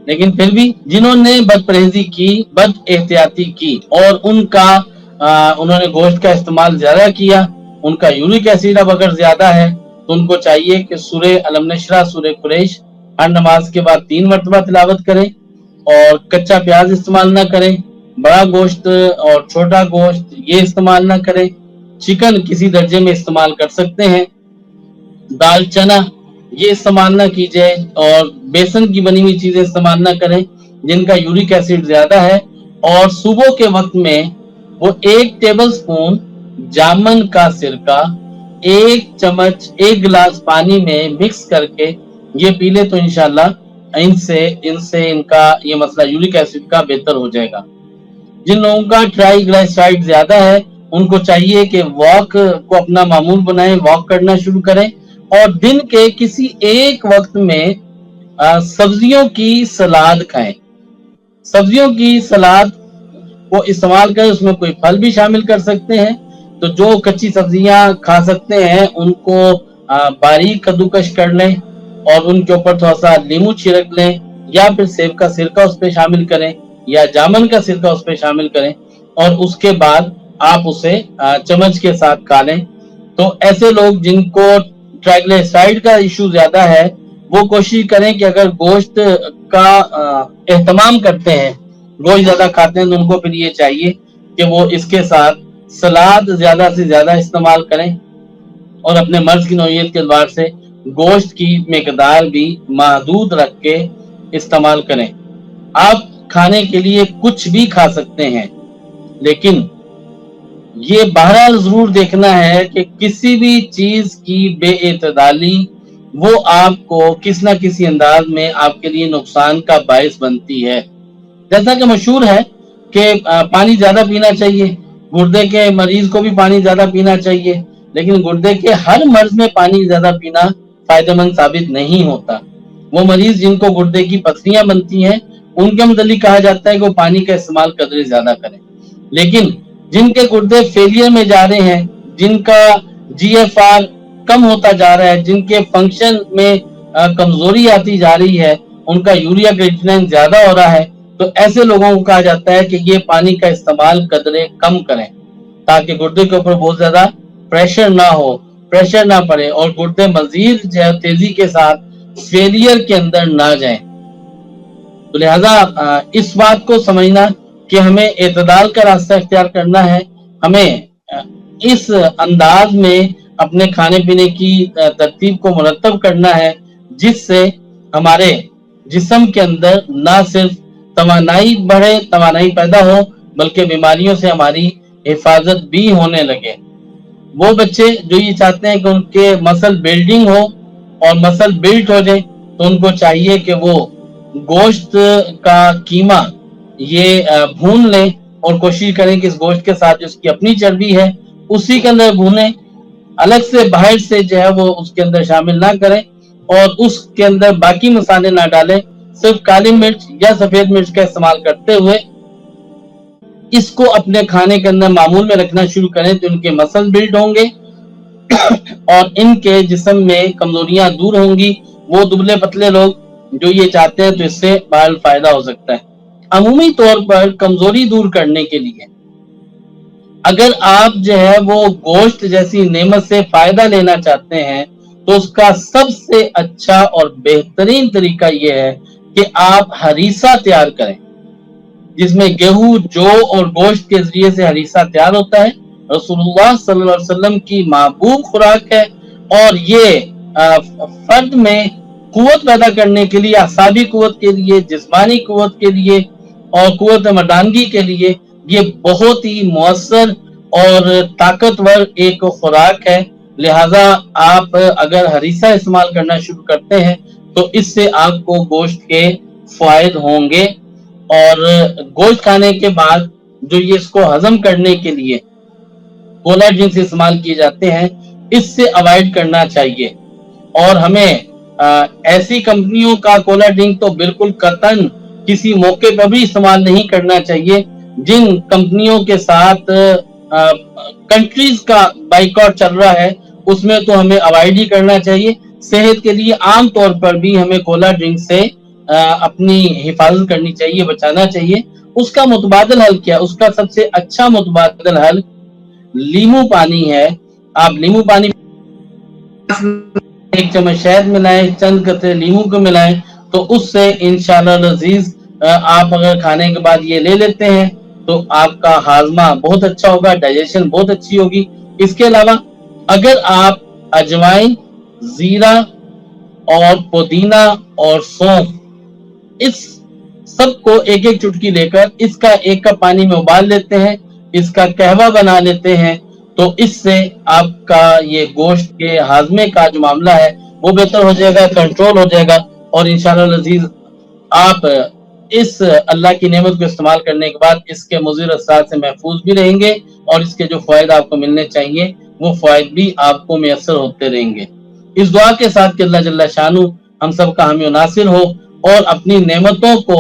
لیکن پھر بھی جنہوں نے بد پرہیزی کی، بد احتیاطی کی اور انہوں نے گوشت کا استعمال زیادہ کیا، ان کا یورک ایسڈ اب اگر زیادہ ہے تو ان کو چاہیے کہ سورہ الم نشرح، سورہ قریش ہر نماز کے بعد 3 مرتبہ تلاوت کریں، اور کچا پیاز استعمال نہ کریں، بڑا گوشت اور چھوٹا گوشت یہ استعمال نہ کریں، چکن کسی درجے میں استعمال کر سکتے ہیں، دال چنا یہ استعمال نہ کیجیے، اور بیسن کی بنی ہوئی چیزیں استعمال نہ کریں جن کا یورک ایسڈ زیادہ ہے، اور صبح کے وقت میں وہ 1 ٹیبل سپون جامن کا سرکہ 1 چمچ 1 گلاس پانی میں مکس کر کے یہ پی لے تو انشاءاللہ ان سے ان کا یہ مسئلہ یورک ایسڈ کا بہتر ہو جائے گا۔ جن لوگوں کا ٹرائی گلائسرائڈ زیادہ ہے ان کو چاہیے کہ واک کو اپنا معمول بنائیں، واک کرنا شروع کریں، اور دن کے کسی ایک وقت میں سبزیوں کی سلاد کھائیں۔ سبزیوں کی سلاد کو استعمال کریں، اس میں کوئی پھل بھی شامل کر سکتے ہیں، تو جو کچی سبزیاں کھا سکتے ہیں ان کو باریک کدوکش کر لیں اور ان کے اوپر تھوڑا سا لیمو چھڑک لیں، یا پھر سیب کا سرکہ اس پہ شامل کریں یا جامن کا سرکہ اس پہ شامل کریں، اور اس کے بعد آپ اسے چمچ کے ساتھ کھا لیں۔ تو ایسے لوگ جن کو ٹرائیگلیسرائڈ کا ایشو زیادہ ہے وہ کوشش کریں کہ اگر گوشت کا اہتمام کرتے ہیں، گوشت زیادہ کھاتے ہیں، تو ان کو پھر یہ چاہیے کہ وہ اس کے ساتھ سلاد زیادہ سے زیادہ استعمال کریں، اور اپنے مرض کی نوعیت کے اعتبار سے گوشت کی مقدار بھی محدود رکھ کے استعمال کریں۔ آپ کھانے کے لیے کچھ بھی کھا سکتے ہیں، لیکن یہ بہرحال ضرور دیکھنا ہے کہ کسی بھی چیز کی بے اعتدالی وہ آپ کو کس نہ کسی انداز میں آپ کے لیے نقصان کا باعث بنتی ہے۔ جیسا کہ مشہور ہے کہ پانی زیادہ پینا چاہیے، گردے کے مریض کو بھی پانی زیادہ پینا چاہیے، لیکن گردے کے ہر مرض میں پانی زیادہ پینا فائدہ مند ثابت نہیں ہوتا۔ وہ مریض جن کو گردے کی پتھریاں بنتی ہیں ان کے متعلق کہا جاتا ہے کہ وہ پانی کا استعمال قدرے زیادہ کریں، لیکن جن کے گردے فیلئر میں جا رہے ہیں، جن کا جی ایف آر کم ہوتا جا رہا ہے، جن کے فنکشن میں کمزوری آتی جا رہی ہے، ان کا یوریا کریٹینائن زیادہ ہو رہا ہے، تو ایسے لوگوں کو کہا جاتا ہے کہ یہ پانی کا استعمال قدرے کم کریں تاکہ گردے کے اوپر بہت زیادہ پریشر نہ ہو، پریشر نہ پڑے، اور گردے مزید تیزی کے ساتھ فیلئر کے اندر نہ جائیں۔ تو لہذا اس بات کو سمجھنا کہ ہمیں اعتدال کا راستہ اختیار کرنا ہے، ہمیں اس انداز میں اپنے کھانے پینے کی ترتیب کو مرتب کرنا ہے جس سے ہمارے جسم کے اندر نہ صرف توانائی بڑھے، توانائی پیدا ہو، بلکہ بیماریوں سے ہماری حفاظت بھی ہونے لگے۔ وہ بچے جو یہ چاہتے ہیں کہ ان کے مسل بلڈنگ ہو اور مسل بلڈ ہو جائے، تو ان کو چاہیے کہ وہ گوشت کا قیمہ یہ بھون لیں، اور کوشش کریں کہ اس گوشت کے ساتھ جو اس کی اپنی چربی ہے اسی کے اندر بھونیں، الگ سے باہر سے جو ہے وہ اس کے اندر شامل نہ کریں، اور اس کے اندر باقی مسالے نہ ڈالیں، صرف کالی مرچ یا سفید مرچ کا استعمال کرتے ہوئے اس کو اپنے کھانے کے اندر معمول میں رکھنا شروع کریں، تو ان کے مسل بلڈ ہوں گے اور ان کے جسم میں کمزوریاں دور ہوں گی۔ وہ دبلے پتلے لوگ جو یہ چاہتے ہیں تو اس سے بہرحال فائدہ ہو سکتا ہے۔ عمومی طور پر کمزوری دور کرنے کے لیے اگر آپ جو ہے وہ گوشت جیسی نعمت سے فائدہ لینا چاہتے ہیں تو اس کا سب سے اچھا اور بہترین طریقہ یہ ہے کہ آپ ہریسہ تیار کریں، جس میں گیہوں، جو اور گوشت کے ذریعے سے ہریسہ تیار ہوتا ہے۔ رسول اللہ صلی اللہ علیہ وسلم کی محبوب خوراک ہے، اور یہ فرد میں قوت پیدا کرنے کے لیے، اعصابی قوت کے لیے، جسمانی قوت کے لیے اور قوت مردانگی کے لیے یہ بہت ہی مؤثر اور طاقتور ایک خوراک ہے۔ لہذا آپ اگر ہریسہ استعمال کرنا شروع کرتے ہیں تو اس سے آپ کو گوشت کے فوائد ہوں گے، اور گوشت کھانے کے بعد جو یہ اس کو ہضم کرنے کے لیے کولا ڈرنکس استعمال کیے جاتے ہیں اس سے اوائڈ کرنا چاہیے، اور ہمیں ایسی کمپنیوں کا کولا ڈرنک تو بالکل قطعاً کسی موقع پر بھی استعمال نہیں کرنا چاہیے جن کمپنیوں کے ساتھ کنٹریز کا بائیکاٹ چل رہا ہے، اس میں تو ہمیں اوائڈ ہی کرنا چاہیے۔ صحت کے لیے عام طور پر بھی ہمیں کولا ڈرنک سے اپنی حفاظت کرنی چاہیے, بچانا چاہیے. اس کا متبادل حل کیا؟ اس کا سب سے اچھا متبادل حل لیمو پانی ہے. آپ لیمو پانی ایک چمچ شہد ملائیں, چند قطرے لیمو کو ملائیں, تو اس سے انشاءاللہ العزیز آپ اگر کھانے کے بعد یہ لے لیتے ہیں تو آپ کا ہاضمہ بہت اچھا ہوگا, ڈائجیشن بہت اچھی ہوگی. اس کے علاوہ اگر آپ اجوائن, زیرہ اور پودینہ اور سونف, اس سب کو ایک ایک چٹکی لے کر اس کا 1 کپ پانی میں ابال لیتے ہیں, اس کا قہوہ بنا لیتے ہیں, تو اس سے آپ کا یہ گوشت کے ہاضمے کا جو معاملہ ہے وہ بہتر ہو جائے گا, کنٹرول ہو جائے گا. اور انشاءاللہ العزیز آپ اس اللہ کی نعمت کو استعمال کرنے کے بعد اس کے مضر اثرات سے محفوظ بھی رہیں گے, اور اس کے جو فوائد آپ کو ملنے چاہیے وہ فوائد بھی آپ کو میسر ہوتے رہیں گے. اس دعا کے ساتھ کہ اللہ جل شانہ ہم سب کا حامی و ناصر ہو اور اپنی نعمتوں کو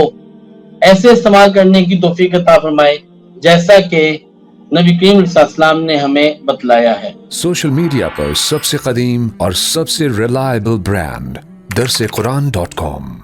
ایسے استعمال کرنے کی توفیق عطا فرمائے جیسا کہ نبی کریم صلی اللہ علیہ وسلم نے ہمیں بتلایا ہے. سوشل میڈیا پر سب سے قدیم اور سب سے ریلائبل برانڈ درسقرآن.com